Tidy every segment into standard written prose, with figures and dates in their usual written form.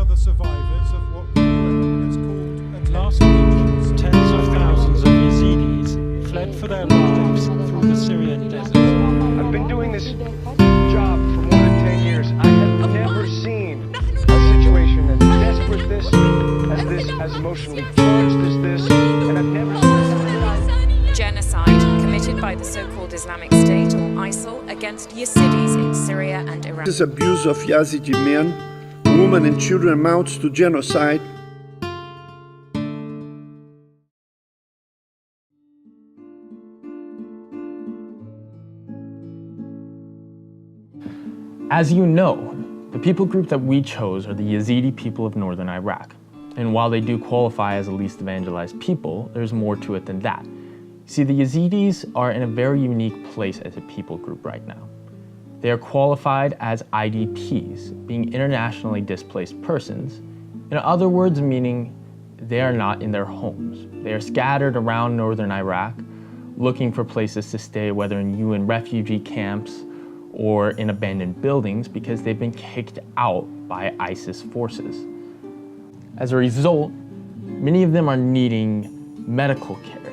Other survivors of what the UN has called Last week, tens of thousands of Yazidis fled for their lives through the Syrian desert. I've been doing this job for more than 10 years. I have never seen a situation as desperate as this, as emotionally charged as this, and I've never seen genocide committed by the so-called Islamic State or ISIL against Yazidis in Syria and Iraq. This abuse of Yazidi men, women and children amounts to genocide. As you know, the people group that we chose are the Yazidi people of northern Iraq. And while they do qualify as the least evangelized people, there's more to it than that. See, the Yazidis are in a very unique place as a people group right now. They are qualified as IDPs, being internationally displaced persons. In other words, meaning they are not in their homes. They are scattered around northern Iraq, looking for places to stay, whether in UN refugee camps or in abandoned buildings, because they've been kicked out by ISIS forces. As a result, many of them are needing medical care.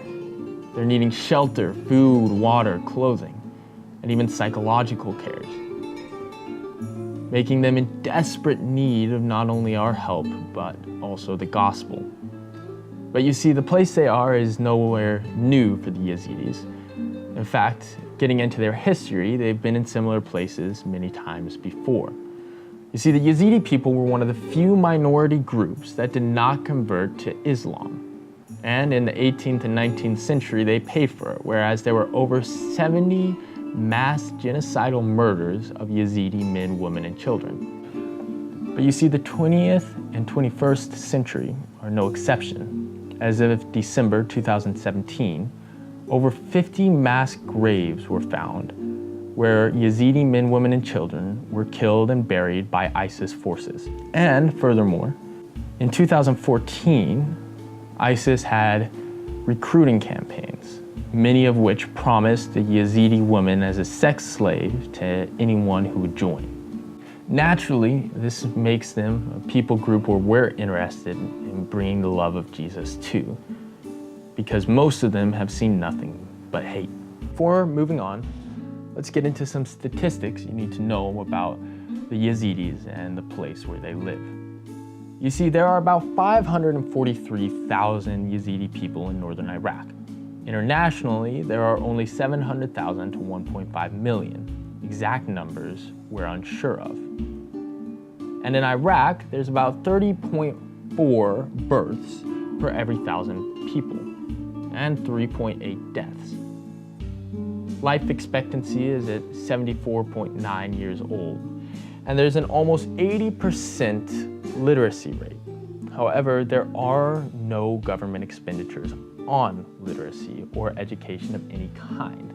They're needing shelter, food, water, clothing, and even psychological care, making them in desperate need of not only our help, but also the gospel. But you see, the place they are is nowhere new for the Yazidis. In fact, getting into their history, they've been in similar places many times before. You see, the Yazidi people were one of the few minority groups that did not convert to Islam. And in the 18th and 19th century, they paid for it, whereas there were over 70 mass genocidal murders of Yazidi men, women, and children. But you see, the 20th and 21st century are no exception. As of December 2017, over 50 mass graves were found where Yazidi men, women, and children were killed and buried by ISIS forces. And furthermore, in 2014, ISIS had recruiting campaigns, many of which promised the Yazidi woman as a sex slave to anyone who would join. Naturally, this makes them a people group where we're interested in bringing the love of Jesus to, because most of them have seen nothing but hate. Before moving on, let's get into some statistics you need to know about the Yazidis and the place where they live. You see, there are about 543,000 Yazidi people in northern Iraq. Internationally, there are only 700,000 to 1.5 million. Exact numbers we're unsure of. And in Iraq, there's about 30.4 births per every 1,000 people, and 3.8 deaths. Life expectancy is at 74.9 years old, and there's an almost 80% literacy rate. However, there are no government expenditures on literacy or education of any kind.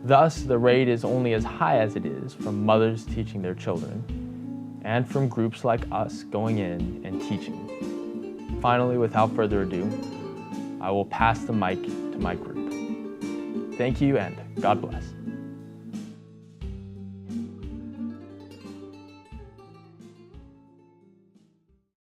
Thus, the rate is only as high as it is from mothers teaching their children, and from groups like us going in and teaching. Finally, without further ado, I will pass the mic to my group. Thank you and God bless.